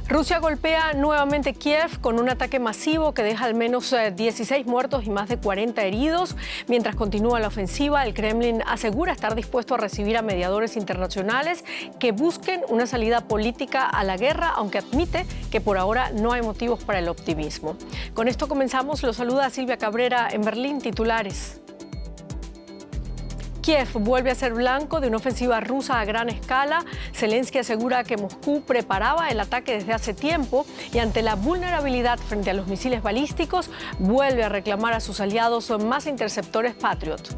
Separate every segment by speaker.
Speaker 1: Rusia golpea nuevamente Kiev con un ataque masivo que deja al menos 16 muertos y más de 40 heridos. Mientras continúa la ofensiva, el Kremlin asegura estar dispuesto a recibir a mediadores internacionales que busquen una salida política a la guerra, aunque admite que por ahora no hay motivos para el optimismo. Con esto comenzamos. Los saluda Silvia Cabrera en Berlín. Titulares. Kiev vuelve a ser blanco de una ofensiva rusa a gran escala. Zelensky asegura que Moscú preparaba el ataque desde hace tiempo y ante la vulnerabilidad frente a los misiles balísticos vuelve a reclamar a sus aliados más interceptores Patriot.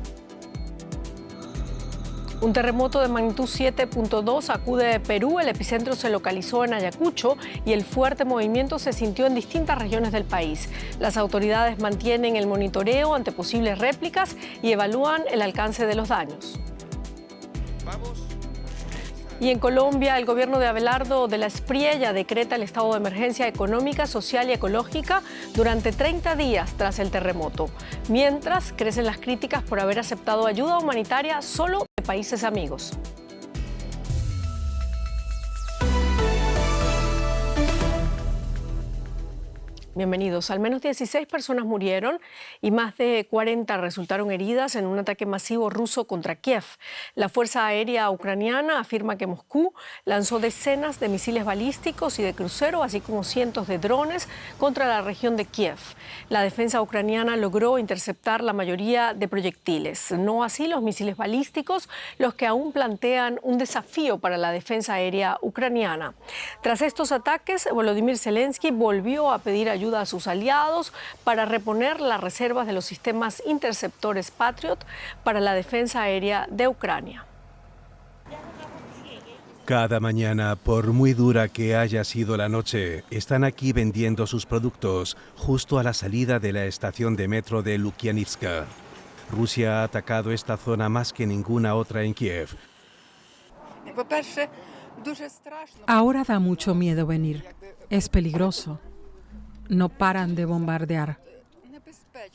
Speaker 1: Un terremoto de magnitud 7.2 sacude Perú. El epicentro se localizó en Ayacucho y el fuerte movimiento se sintió en distintas regiones del país. Las autoridades mantienen el monitoreo ante posibles réplicas y evalúan el alcance de los daños. Y en Colombia, el gobierno de Abelardo de la Espriella decreta el estado de emergencia económica, social y ecológica durante 30 días tras el terremoto. Mientras, crecen las críticas por haber aceptado ayuda humanitaria solo de países amigos. Bienvenidos. Al menos 16 personas murieron y más de 40 resultaron heridas en un ataque masivo ruso contra Kiev. La Fuerza Aérea Ucraniana afirma que Moscú lanzó decenas de misiles balísticos y de crucero, así como cientos de drones contra la región de Kiev. La defensa ucraniana logró interceptar la mayoría de proyectiles, no así los misiles balísticos, los que aún plantean un desafío para la defensa aérea ucraniana. Tras estos ataques, Volodymyr Zelensky volvió a pedir ayuda a sus aliados para reponer las reservas de los sistemas interceptores Patriot para la defensa aérea de Ucrania.
Speaker 2: Cada mañana, por muy dura que haya sido la noche, están aquí vendiendo sus productos justo a la salida de la estación de metro de Lukianivska. Rusia ha atacado esta zona más que ninguna otra en Kiev.
Speaker 3: Ahora da mucho miedo venir. Es peligroso. No paran de bombardear.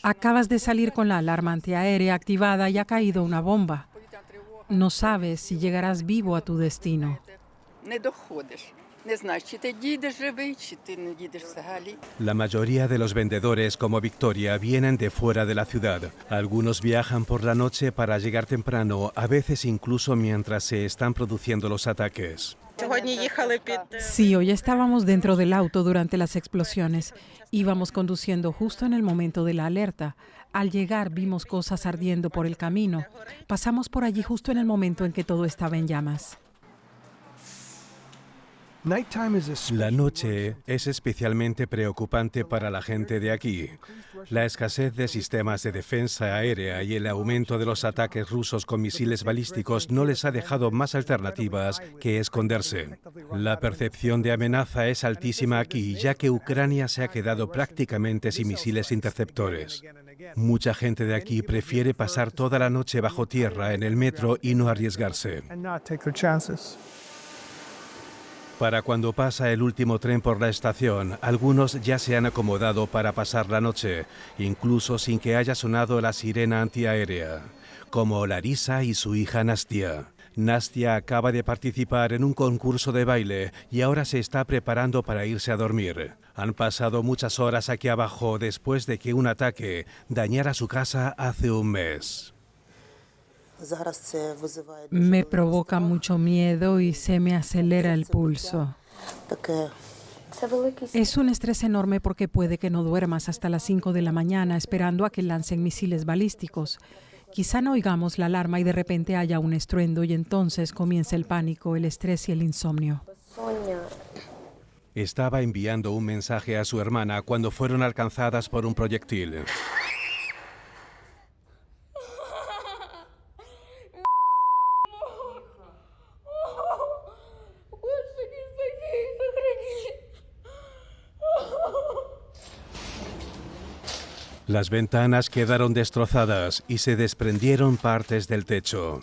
Speaker 3: Acabas de salir con la alarma antiaérea activada y ha caído una bomba. No sabes si llegarás vivo a tu destino.
Speaker 2: La mayoría de los vendedores, como Victoria, vienen de fuera de la ciudad. Algunos viajan por la noche para llegar temprano, a veces incluso mientras se están produciendo los ataques.
Speaker 3: Sí, hoy estábamos dentro del auto durante las explosiones. Íbamos conduciendo justo en el momento de la alerta. Al llegar vimos cosas ardiendo por el camino. Pasamos por allí justo en el momento en que todo estaba en llamas.
Speaker 2: La noche es especialmente preocupante para la gente de aquí. La escasez de sistemas de defensa aérea y el aumento de los ataques rusos con misiles balísticos no les ha dejado más alternativas que esconderse. La percepción de amenaza es altísima aquí, ya que Ucrania se ha quedado prácticamente sin misiles interceptores. Mucha gente de aquí prefiere pasar toda la noche bajo tierra en el metro y no arriesgarse. Para cuando pasa el último tren por la estación, algunos ya se han acomodado para pasar la noche, incluso sin que haya sonado la sirena antiaérea, como Larisa y su hija Nastia. Nastia acaba de participar en un concurso de baile y ahora se está preparando para irse a dormir. Han pasado muchas horas aquí abajo después de que un ataque dañara su casa hace un mes.
Speaker 3: Me provoca mucho miedo y se me acelera el pulso. Es un estrés enorme porque puede que no duermas hasta las 5 de la mañana esperando a que lancen misiles balísticos. Quizá no oigamos la alarma y de repente haya un estruendo y entonces comienza el pánico, el estrés y el insomnio.
Speaker 2: Estaba enviando un mensaje a su hermana cuando fueron alcanzadas por un proyectil. Las ventanas quedaron destrozadas y se desprendieron partes del techo.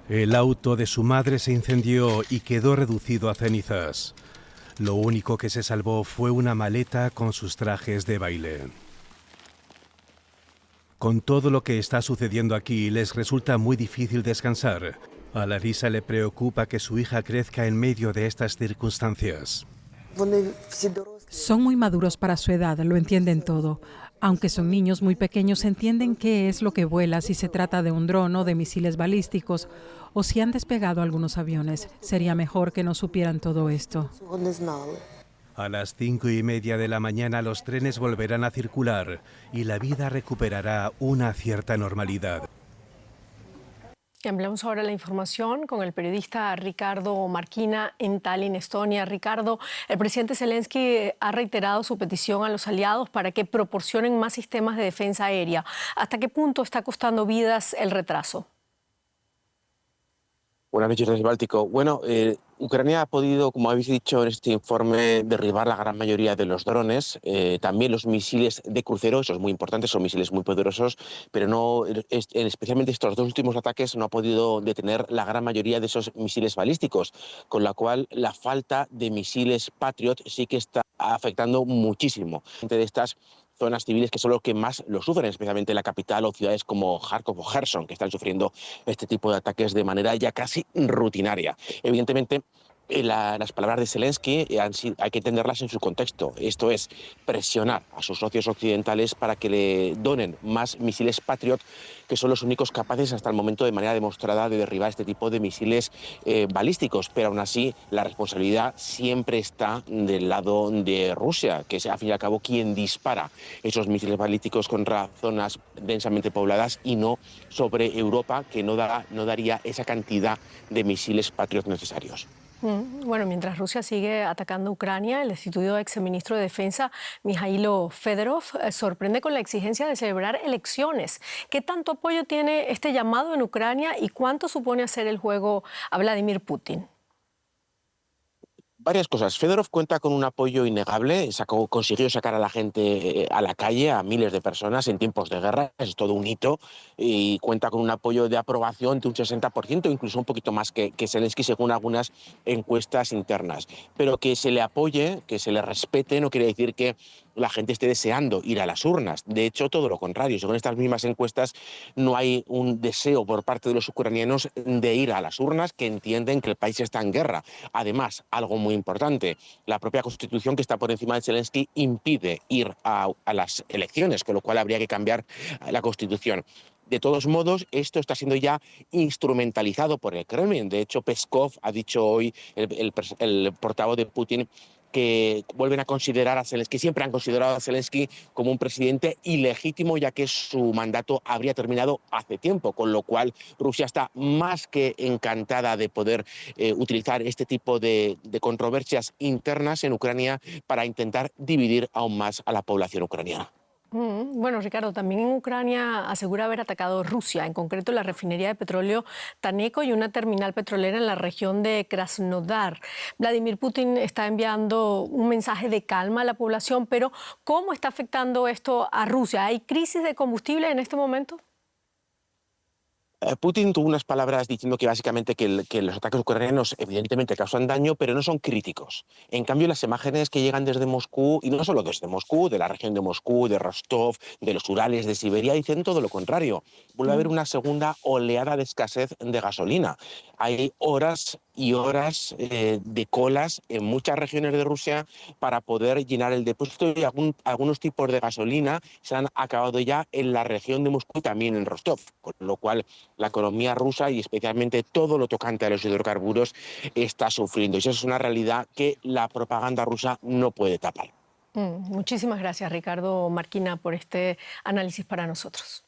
Speaker 2: El auto de su madre se incendió y quedó reducido a cenizas. Lo único que se salvó fue una maleta con sus trajes de baile. Con todo lo que está sucediendo aquí, les resulta muy difícil descansar. A Larisa le preocupa que su hija crezca en medio de estas circunstancias.
Speaker 3: Son muy maduros para su edad, lo entienden todo. Aunque son niños muy pequeños, entienden qué es lo que vuela, si se trata de un dron o de misiles balísticos, o si han despegado algunos aviones. Sería mejor que no supieran todo esto.
Speaker 2: A las 5:30 de la mañana los trenes volverán a circular y la vida recuperará una cierta normalidad.
Speaker 1: Y ampliamos ahora la información con el periodista Ricardo Marquina en Tallinn, Estonia. Ricardo, el presidente Zelensky ha reiterado su petición a los aliados para que proporcionen más sistemas de defensa aérea. ¿Hasta qué punto está costando vidas el retraso?
Speaker 4: Buenas noches desde el Báltico. Bueno, Ucrania ha podido, como habéis dicho en este informe, derribar la gran mayoría de los drones, también los misiles de crucero, eso es muy importante, son misiles muy poderosos, pero no, especialmente estos dos últimos ataques no ha podido detener la gran mayoría de esos misiles balísticos, con la cual la falta de misiles Patriot sí que está afectando muchísimo. De estas zonas civiles que son los que más lo sufren, especialmente la capital o ciudades como Kharkov o Kherson, que están sufriendo este tipo de ataques de manera ya casi rutinaria. Evidentemente, las palabras de Zelensky hay que entenderlas en su contexto. Esto es presionar a sus socios occidentales para que le donen más misiles Patriot, que son los únicos capaces hasta el momento de manera demostrada de derribar este tipo de misiles balísticos. Pero aún así, la responsabilidad siempre está del lado de Rusia, que es al fin y al cabo quien dispara esos misiles balísticos contra zonas densamente pobladas y no sobre Europa, que no daría esa cantidad de misiles Patriot necesarios.
Speaker 1: Bueno, mientras Rusia sigue atacando Ucrania, el destituido exministro de Defensa, Mijailo Fedorov, sorprende con la exigencia de celebrar elecciones. ¿Qué tanto apoyo tiene este llamado en Ucrania y cuánto supone hacer el juego a Vladimir Putin?
Speaker 4: Varias cosas. Fedorov cuenta con un apoyo innegable, consiguió sacar a la gente a la calle, a miles de personas en tiempos de guerra, es todo un hito, y cuenta con un apoyo de aprobación de un 60%, incluso un poquito más que Zelensky según algunas encuestas internas. Pero que se le apoye, que se le respete, no quiere decir que la gente esté deseando ir a las urnas. De hecho, todo lo contrario. Según estas mismas encuestas, no hay un deseo por parte de los ucranianos de ir a las urnas, que entienden que el país está en guerra. Además, algo muy importante, la propia Constitución, que está por encima de Zelensky, impide ir a las elecciones, con lo cual habría que cambiar la Constitución. De todos modos, esto está siendo ya instrumentalizado por el Kremlin. De hecho, Peskov ha dicho hoy, el portavoz de Putin, que vuelven a considerar a Zelensky, siempre han considerado a Zelensky como un presidente ilegítimo, ya que su mandato habría terminado hace tiempo, con lo cual Rusia está más que encantada de poder utilizar este tipo de controversias internas en Ucrania para intentar dividir aún más a la población ucraniana.
Speaker 1: Bueno, Ricardo, también en Ucrania asegura haber atacado Rusia, en concreto la refinería de petróleo Taneco y una terminal petrolera en la región de Krasnodar. Vladimir Putin está enviando un mensaje de calma a la población, pero ¿cómo está afectando esto a Rusia? ¿Hay crisis de combustible en este momento?
Speaker 4: Putin tuvo unas palabras diciendo que básicamente que los ataques ucranianos evidentemente causan daño, pero no son críticos. En cambio, las imágenes que llegan desde Moscú, y no solo desde Moscú, de la región de Moscú, de Rostov, de los Urales, de Siberia, dicen todo lo contrario. Vuelve a haber una segunda oleada de escasez de gasolina. Hay horas y horas de colas en muchas regiones de Rusia para poder llenar el depósito, y algunos tipos de gasolina se han acabado ya en la región de Moscú y también en Rostov, con lo cual la economía rusa y especialmente todo lo tocante a los hidrocarburos está sufriendo. Y eso es una realidad que la propaganda rusa no puede tapar.
Speaker 1: Muchísimas gracias, Ricardo Marquina, por este análisis para nosotros.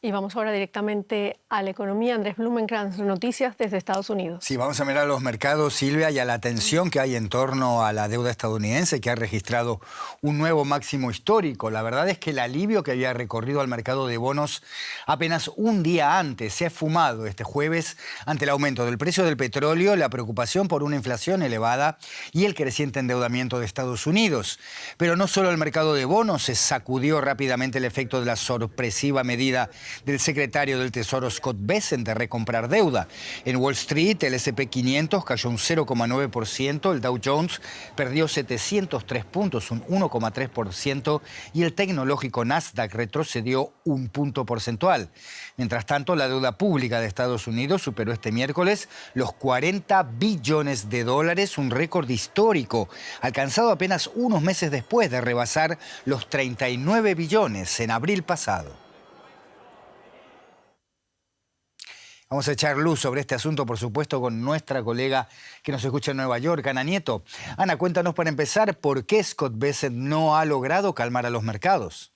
Speaker 1: Y vamos ahora directamente a la economía. Andrés Blumenkrantz, noticias desde Estados Unidos.
Speaker 5: Sí, vamos a mirar los mercados, Silvia, y a la tensión que hay en torno a la deuda estadounidense, que ha registrado un nuevo máximo histórico. La verdad es que el alivio que había recorrido al mercado de bonos apenas un día antes se ha esfumado este jueves ante el aumento del precio del petróleo, la preocupación por una inflación elevada y el creciente endeudamiento de Estados Unidos. Pero no solo el mercado de bonos se sacudió rápidamente el efecto de la sorpresiva medida del secretario del Tesoro Scott Bessent de recomprar deuda. En Wall Street, el S&P 500 cayó un 0,9%, el Dow Jones perdió 703 puntos, un 1,3%, y el tecnológico Nasdaq retrocedió un punto porcentual. Mientras tanto, la deuda pública de Estados Unidos superó este miércoles los 40 billones de dólares, un récord histórico, alcanzado apenas unos meses después de rebasar los 39 billones en abril pasado. Vamos a echar luz sobre este asunto, por supuesto, con nuestra colega que nos escucha en Nueva York, Ana Nieto. Ana, cuéntanos para empezar, ¿por qué Scott Bessent no ha logrado calmar a los mercados?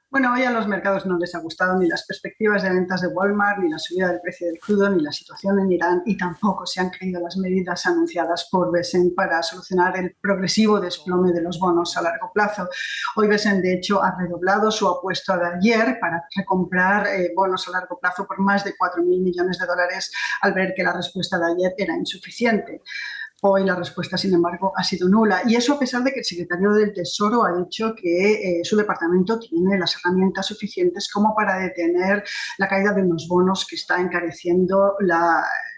Speaker 6: Bueno, hoy a los mercados no les ha gustado ni las perspectivas de ventas de Walmart, ni la subida del precio del crudo, ni la situación en Irán, y tampoco se han creído las medidas anunciadas por Bessent para solucionar el progresivo desplome de los bonos a largo plazo. Hoy Bessent, de hecho, ha redoblado su apuesta de ayer para recomprar bonos a largo plazo por más de 4.000 millones de dólares al ver que la respuesta de ayer era insuficiente. Hoy la respuesta, sin embargo, ha sido nula. Y eso a pesar de que el secretario del Tesoro ha dicho que su departamento tiene las herramientas suficientes como para detener la caída de unos bonos que está encareciendo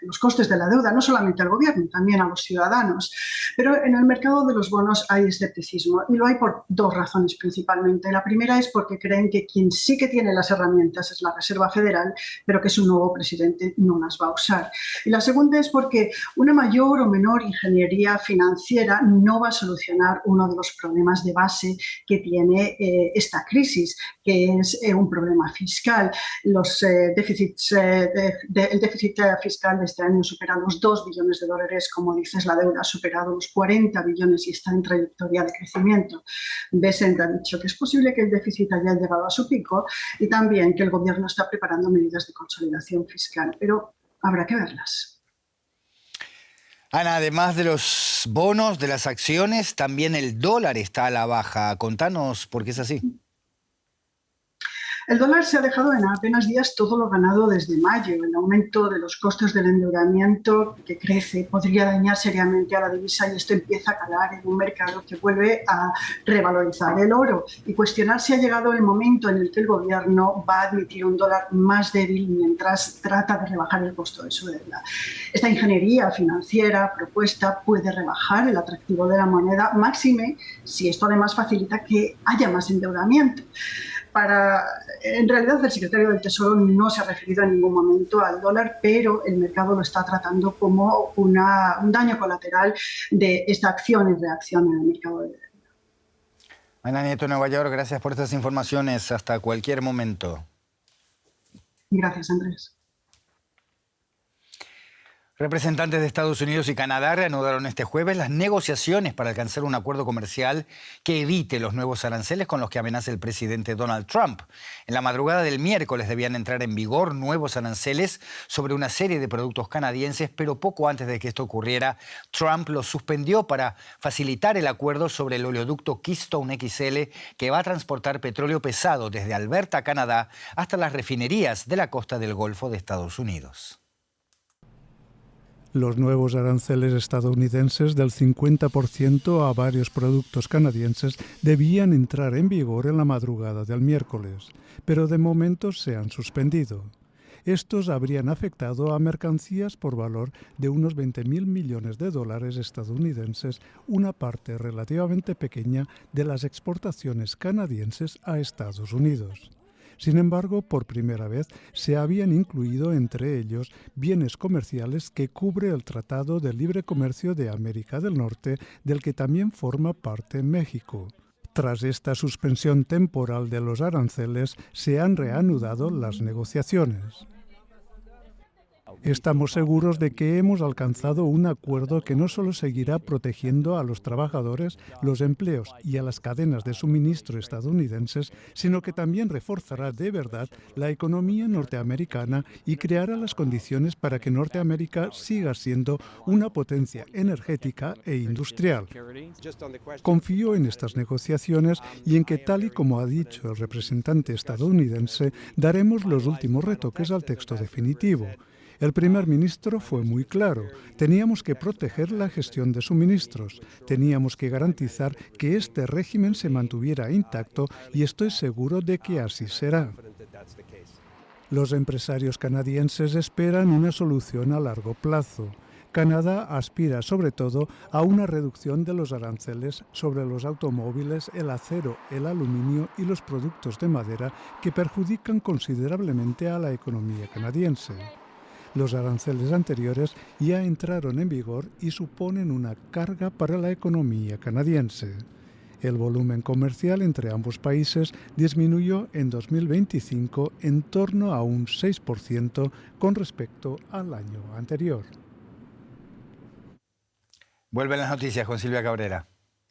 Speaker 6: los costes de la deuda, no solamente al gobierno, también a los ciudadanos. Pero en el mercado de los bonos hay escepticismo y lo hay por dos razones principalmente. La primera es porque creen que quien sí que tiene las herramientas es la Reserva Federal, pero que su nuevo presidente no las va a usar. Y la segunda es porque una mayor o menor ingeniería financiera no va a solucionar uno de los problemas de base que tiene esta crisis, que es un problema fiscal. El déficit fiscal de este año supera los 2 billones de dólares, como dices, la deuda ha superado los 40 billones y está en trayectoria de crecimiento. Bessent ha dicho que es posible que el déficit haya llegado a su pico y también que el gobierno está preparando medidas de consolidación fiscal, pero habrá que verlas.
Speaker 5: Ana, además de los bonos, de las acciones, también el dólar está a la baja. Contanos por qué es así.
Speaker 6: El dólar se ha dejado en apenas días todo lo ganado desde mayo. El aumento de los costos del endeudamiento que crece podría dañar seriamente a la divisa y esto empieza a calar en un mercado que vuelve a revalorizar el oro y cuestionar si ha llegado el momento en el que el gobierno va a admitir un dólar más débil mientras trata de rebajar el costo de su deuda. Esta ingeniería financiera propuesta puede rebajar el atractivo de la moneda, máxime si esto además facilita que haya más endeudamiento. En realidad el secretario del Tesoro no se ha referido en ningún momento al dólar, pero el mercado lo está tratando como un daño colateral de esta acción y reacción en el mercado de deuda.
Speaker 5: Ana Nieto, Nueva York, gracias por estas informaciones. Hasta cualquier momento.
Speaker 6: Gracias, Andrés.
Speaker 5: Representantes de Estados Unidos y Canadá reanudaron este jueves las negociaciones para alcanzar un acuerdo comercial que evite los nuevos aranceles con los que amenaza el presidente Donald Trump. En la madrugada del miércoles debían entrar en vigor nuevos aranceles sobre una serie de productos canadienses, pero poco antes de que esto ocurriera, Trump los suspendió para facilitar el acuerdo sobre el oleoducto Keystone XL que va a transportar petróleo pesado desde Alberta, Canadá, hasta las refinerías de la costa del Golfo de Estados Unidos.
Speaker 7: Los nuevos aranceles estadounidenses del 50% a varios productos canadienses debían entrar en vigor en la madrugada del miércoles, pero de momento se han suspendido. Estos habrían afectado a mercancías por valor de unos 20.000 millones de dólares estadounidenses, una parte relativamente pequeña de las exportaciones canadienses a Estados Unidos. Sin embargo, por primera vez se habían incluido entre ellos bienes comerciales que cubre el Tratado de Libre Comercio de América del Norte, del que también forma parte México. Tras esta suspensión temporal de los aranceles, se han reanudado las negociaciones. Estamos seguros de que hemos alcanzado un acuerdo que no solo seguirá protegiendo a los trabajadores, los empleos y a las cadenas de suministro estadounidenses, sino que también reforzará de verdad la economía norteamericana y creará las condiciones para que Norteamérica siga siendo una potencia energética e industrial. Confío en estas negociaciones y en que, tal y como ha dicho el representante estadounidense, daremos los últimos retoques al texto definitivo. El primer ministro fue muy claro. Teníamos que proteger la gestión de suministros. Teníamos que garantizar que este régimen se mantuviera intacto y estoy seguro de que así será. Los empresarios canadienses esperan una solución a largo plazo. Canadá aspira sobre todo a una reducción de los aranceles sobre los automóviles, el acero, el aluminio y los productos de madera que perjudican considerablemente a la economía canadiense. Los aranceles anteriores ya entraron en vigor y suponen una carga para la economía canadiense. El volumen comercial entre ambos países disminuyó en 2025 en torno a un 6% con respecto al año anterior.
Speaker 5: Vuelven las noticias con Silvia Cabrera.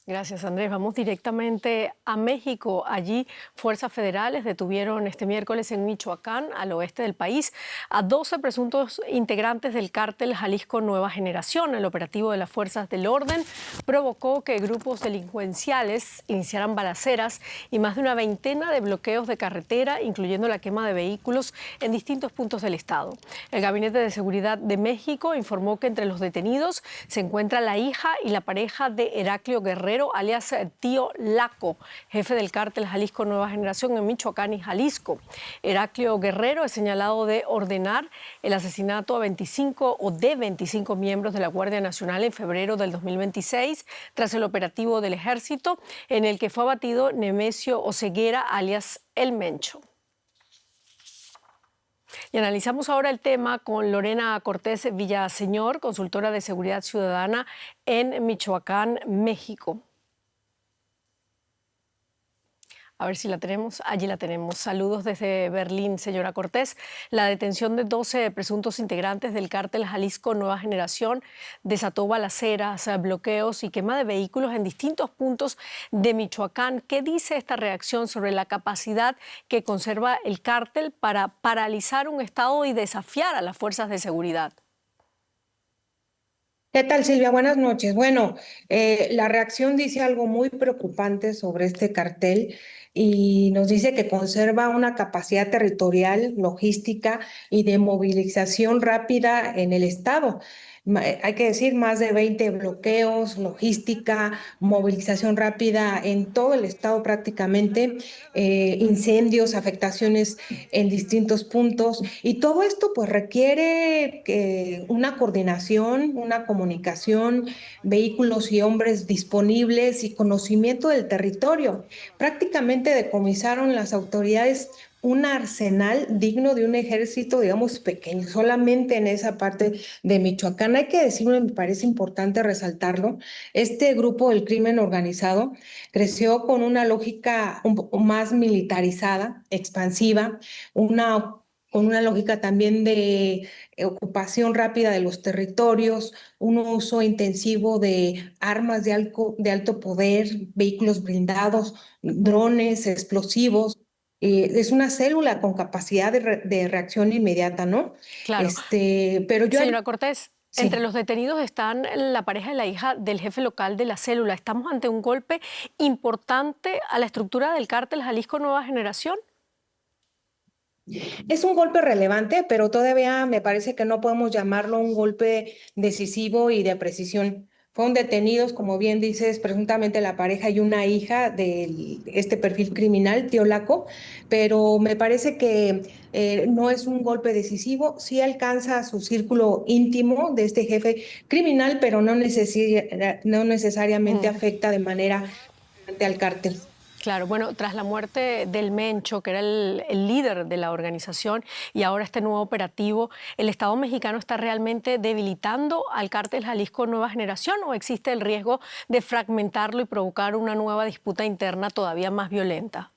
Speaker 1: Gracias, Andrés. Vamos directamente a México. Allí, fuerzas federales detuvieron este miércoles en Michoacán, al oeste del país, a 12 presuntos integrantes del cártel Jalisco Nueva Generación. El operativo de las fuerzas del orden provocó que grupos delincuenciales iniciaran balaceras y más de una veintena de bloqueos de carretera, incluyendo la quema de vehículos en distintos puntos del estado. El Gabinete de Seguridad de México informó que entre los detenidos se encuentra la hija y la pareja de Heraclio Guerrero, alias Tío Laco, jefe del cártel Jalisco Nueva Generación en Michoacán y Jalisco. Heraclio Guerrero es señalado de ordenar el asesinato a 25 miembros de la Guardia Nacional en febrero del 2026, tras el operativo del Ejército, en el que fue abatido Nemesio Oseguera, alias El Mencho. Y analizamos ahora el tema con Lorena Cortés Villaseñor, consultora de seguridad ciudadana en Michoacán, México. A ver si la tenemos. Allí la tenemos. Saludos desde Berlín, señora Cortés. La detención de 12 presuntos integrantes del cártel Jalisco Nueva Generación desató balaceras, bloqueos y quema de vehículos en distintos puntos de Michoacán. ¿Qué dice esta reacción sobre la capacidad que conserva el cártel para paralizar un estado y desafiar a las fuerzas de seguridad?
Speaker 8: ¿Qué tal, Silvia? Buenas noches. Bueno, la reacción dice algo muy preocupante sobre este cartel y nos dice que conserva una capacidad territorial, logística y de movilización rápida en el estado. Hay que decir, más de 20 bloqueos, logística, movilización rápida en todo el estado prácticamente, incendios, afectaciones en distintos puntos. Y todo esto pues requiere una coordinación, una comunicación, vehículos y hombres disponibles y conocimiento del territorio. Prácticamente decomisaron las autoridades un arsenal digno de un ejército, digamos, pequeño, solamente en esa parte de Michoacán. Hay que decirlo, me parece importante resaltarlo, este grupo del crimen organizado creció con una lógica un poco más militarizada, expansiva, con una lógica también de ocupación rápida de los territorios, un uso intensivo de armas de alto poder, vehículos blindados, drones, explosivos. Es una célula con capacidad de reacción inmediata, ¿no?
Speaker 1: Claro.
Speaker 8: Pero yo...
Speaker 1: Señora Cortés,
Speaker 8: sí.
Speaker 1: Entre los detenidos están la pareja y la hija del jefe local de la célula. ¿Estamos ante un golpe importante a la estructura del cártel Jalisco Nueva Generación?
Speaker 8: Es un golpe relevante, pero todavía me parece que no podemos llamarlo un golpe decisivo y de precisión. Fueron detenidos, como bien dices, presuntamente la pareja y una hija de este perfil criminal, Tío Laco, pero me parece que no es un golpe decisivo. Sí alcanza su círculo íntimo de este jefe criminal, pero no necesariamente afecta de manera al cártel.
Speaker 1: Claro, bueno, tras la muerte del Mencho, que era el líder de la organización, y ahora este nuevo operativo, ¿el Estado mexicano está realmente debilitando al cártel Jalisco Nueva Generación o existe el riesgo de fragmentarlo y provocar una nueva disputa interna todavía más violenta?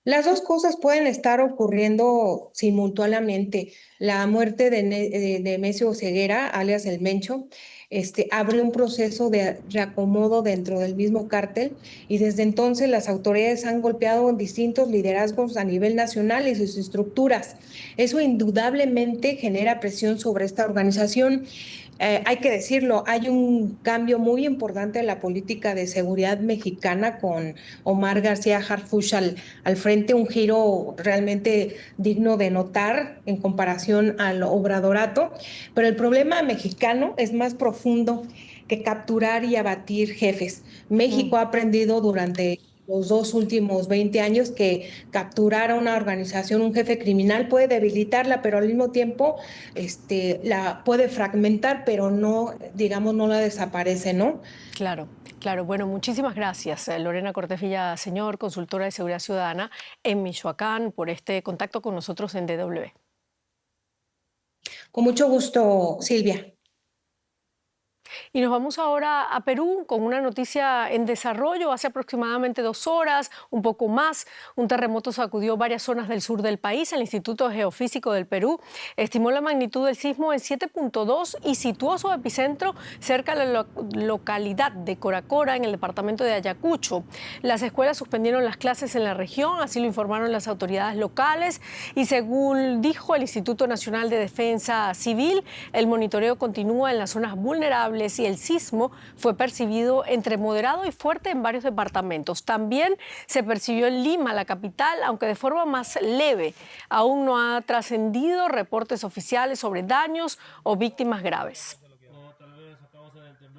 Speaker 8: Las dos cosas pueden estar ocurriendo simultáneamente. La muerte de Nemesio Oseguera, alias El Mencho, abre un proceso de reacomodo dentro del mismo cártel, y desde entonces las autoridades han golpeado en distintos liderazgos a nivel nacional y sus estructuras. Eso indudablemente genera presión sobre esta organización. Hay que decirlo, hay un cambio muy importante en la política de seguridad mexicana con Omar García Harfuch al frente, un giro realmente digno de notar en comparación al obradorato, pero el problema mexicano es más profundo que capturar y abatir jefes. México ha aprendido durante los 2 últimos 20 años que capturar a una organización, un jefe criminal, puede debilitarla, pero al mismo tiempo la puede fragmentar, pero no, digamos, no la desaparece, ¿no?
Speaker 1: Claro, claro. Bueno, muchísimas gracias, Lorena Cortés Villaseñor, consultora de seguridad ciudadana en Michoacán, por este contacto con nosotros en DW.
Speaker 8: Con mucho gusto, Silvia.
Speaker 1: Y nos vamos ahora a Perú con una noticia en desarrollo. Hace aproximadamente 2 horas, un poco más, un terremoto sacudió varias zonas del sur del país. El Instituto Geofísico del Perú estimó la magnitud del sismo en 7.2 y situó su epicentro cerca de la localidad de Coracora, en el departamento de Ayacucho. Las escuelas suspendieron las clases en la región, así lo informaron las autoridades locales. Y según dijo el Instituto Nacional de Defensa Civil, el monitoreo continúa en las zonas vulnerables y el sismo fue percibido entre moderado y fuerte en varios departamentos. También se percibió en Lima, la capital, aunque de forma más leve. Aún no ha trascendido reportes oficiales sobre daños o víctimas graves.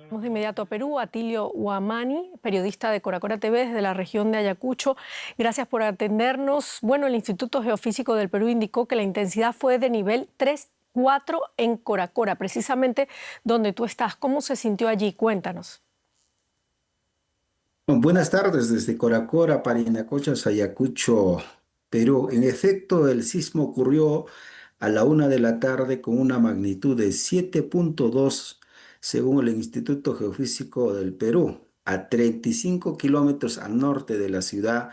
Speaker 1: Vamos de inmediato a Perú. Atilio Huamani, periodista de Coracora TV desde la región de Ayacucho. Gracias por atendernos. Bueno, el Instituto Geofísico del Perú indicó que la intensidad fue de nivel 3-4 en Coracora, precisamente donde tú estás. ¿Cómo se sintió allí? Cuéntanos.
Speaker 9: Buenas tardes desde Coracora, Parinacochas, Ayacucho, Perú. En efecto, el sismo ocurrió a la 1 de la tarde con una magnitud de 7.2, según el Instituto Geofísico del Perú, a 35 kilómetros al norte de la ciudad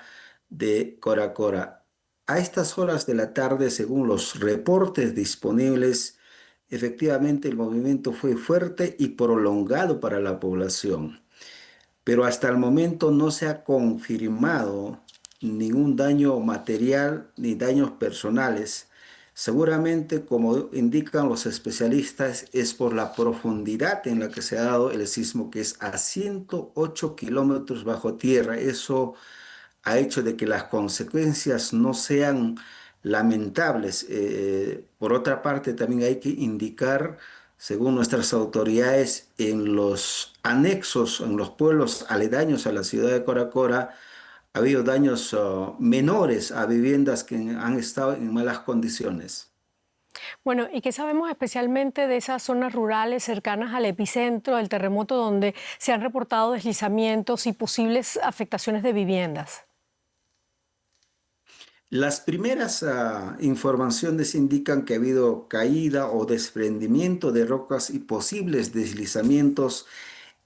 Speaker 9: de Coracora. A estas horas de la tarde, según los reportes disponibles, efectivamente el movimiento fue fuerte y prolongado para la población. Pero hasta el momento no se ha confirmado ningún daño material ni daños personales. Seguramente, como indican los especialistas, es por la profundidad en la que se ha dado el sismo, que es a 108 kilómetros bajo tierra. Eso ha hecho de que las consecuencias no sean lamentables. Por otra parte, también hay que indicar, según nuestras autoridades, en los anexos, en los pueblos aledaños a la ciudad de Coracora, ha habido daños menores a viviendas que han estado en malas condiciones.
Speaker 1: Bueno, ¿y qué sabemos especialmente de esas zonas rurales cercanas al epicentro del terremoto, donde se han reportado deslizamientos y posibles afectaciones de viviendas?
Speaker 9: Las primeras informaciones indican que ha habido caída o desprendimiento de rocas y posibles deslizamientos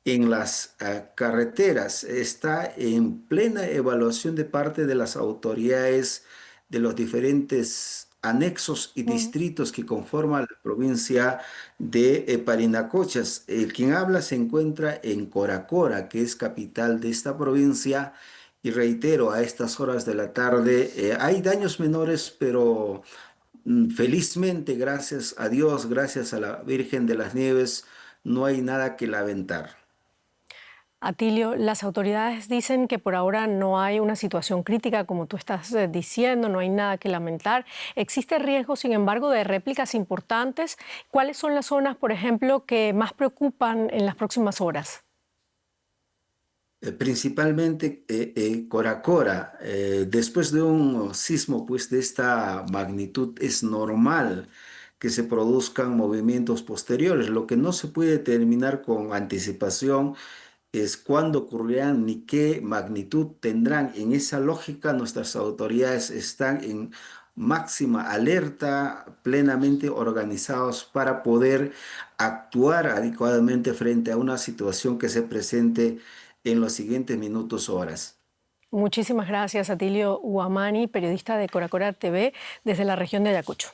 Speaker 9: en las carreteras. Está en plena evaluación de parte de las autoridades de los diferentes anexos y distritos que conforman la provincia de Parinacochas. Quien habla se encuentra en Coracora, que es capital de esta provincia. Y reitero, a estas horas de la tarde hay daños menores, pero felizmente, gracias a Dios, gracias a la Virgen de las Nieves, no hay nada que lamentar.
Speaker 1: Atilio, las autoridades dicen que por ahora no hay una situación crítica, como tú estás diciendo, no hay nada que lamentar. ¿Existe riesgo, sin embargo, de réplicas importantes? ¿Cuáles son las zonas, por ejemplo, que más preocupan en las próximas horas?
Speaker 9: Principalmente Coracora. Después de un sismo pues, de esta magnitud, es normal que se produzcan movimientos posteriores. Lo que no se puede determinar con anticipación es cuándo ocurrirán ni qué magnitud tendrán. En esa lógica, nuestras autoridades están en máxima alerta, plenamente organizados para poder actuar adecuadamente frente a una situación que se presente en los siguientes minutos o horas.
Speaker 1: Muchísimas gracias, Atilio Huamani, periodista de Coracora TV desde la región de Ayacucho.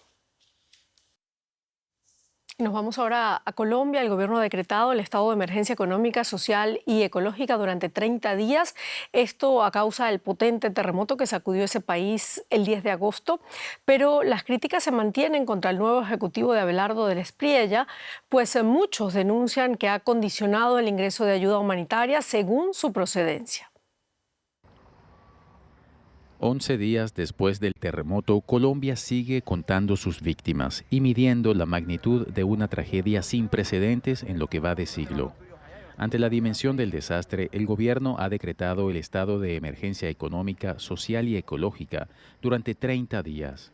Speaker 1: Nos vamos ahora a Colombia. El gobierno ha decretado el estado de emergencia económica, social y ecológica durante 30 días. Esto a causa del potente terremoto que sacudió ese país el 10 de agosto. Pero las críticas se mantienen contra el nuevo ejecutivo de Abelardo del Espriella, pues muchos denuncian que ha condicionado el ingreso de ayuda humanitaria según su procedencia.
Speaker 10: 11 días después del terremoto, Colombia sigue contando sus víctimas y midiendo la magnitud de una tragedia sin precedentes en lo que va de siglo. Ante la dimensión del desastre, el gobierno ha decretado el estado de emergencia económica, social y ecológica durante 30 días.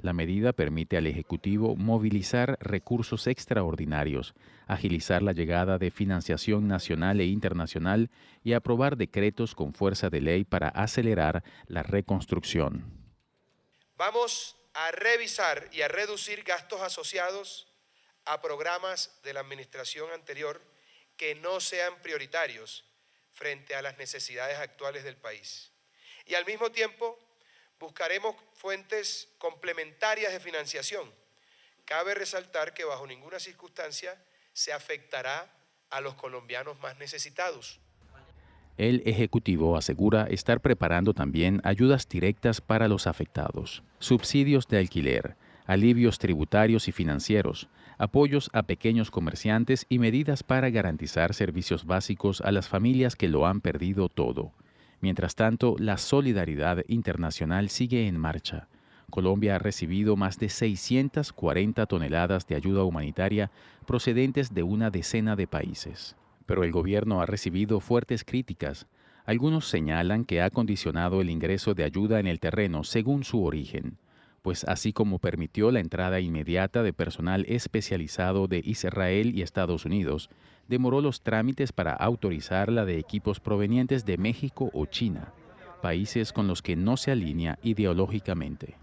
Speaker 10: La medida permite al Ejecutivo movilizar recursos extraordinarios, agilizar la llegada de financiación nacional e internacional y aprobar decretos con fuerza de ley para acelerar la reconstrucción.
Speaker 11: Vamos a revisar y a reducir gastos asociados a programas de la administración anterior que no sean prioritarios frente a las necesidades actuales del país. Y al mismo tiempo, buscaremos fuentes complementarias de financiación. Cabe resaltar que bajo ninguna circunstancia se afectará a los colombianos más necesitados.
Speaker 10: El Ejecutivo asegura estar preparando también ayudas directas para los afectados, subsidios de alquiler, alivios tributarios y financieros, apoyos a pequeños comerciantes y medidas para garantizar servicios básicos a las familias que lo han perdido todo. Mientras tanto, la solidaridad internacional sigue en marcha. Colombia ha recibido más de 640 toneladas de ayuda humanitaria procedentes de una decena de países. Pero el gobierno ha recibido fuertes críticas. Algunos señalan que ha condicionado el ingreso de ayuda en el terreno según su origen, pues así como permitió la entrada inmediata de personal especializado de Israel y Estados Unidos, demoró los trámites para autorizar la de equipos provenientes de México o China, países con los que no se alinea ideológicamente.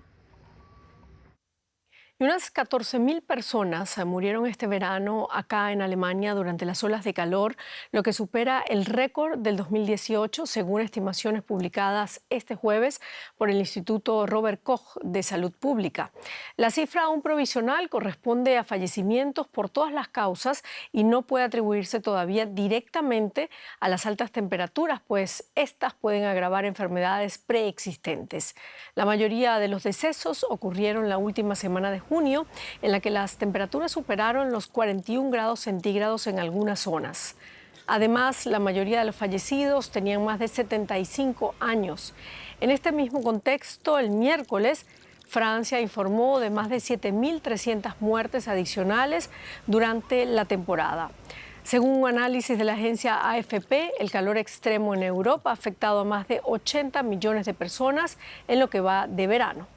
Speaker 1: Y unas 14.000 personas murieron este verano acá en Alemania durante las olas de calor, lo que supera el récord del 2018, según estimaciones publicadas este jueves por el Instituto Robert Koch de Salud Pública. La cifra aún provisional corresponde a fallecimientos por todas las causas y no puede atribuirse todavía directamente a las altas temperaturas, pues estas pueden agravar enfermedades preexistentes. La mayoría de los decesos ocurrieron la última semana de junio, en la que las temperaturas superaron los 41 grados centígrados en algunas zonas. Además, la mayoría de los fallecidos tenían más de 75 años. En este mismo contexto, el miércoles, Francia informó de más de 7.300 muertes adicionales durante la temporada. Según un análisis de la agencia AFP, el calor extremo en Europa ha afectado a más de 80 millones de personas en lo que va de verano.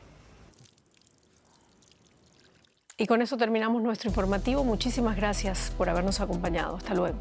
Speaker 1: Y con eso terminamos nuestro informativo. Muchísimas gracias por habernos acompañado. Hasta luego.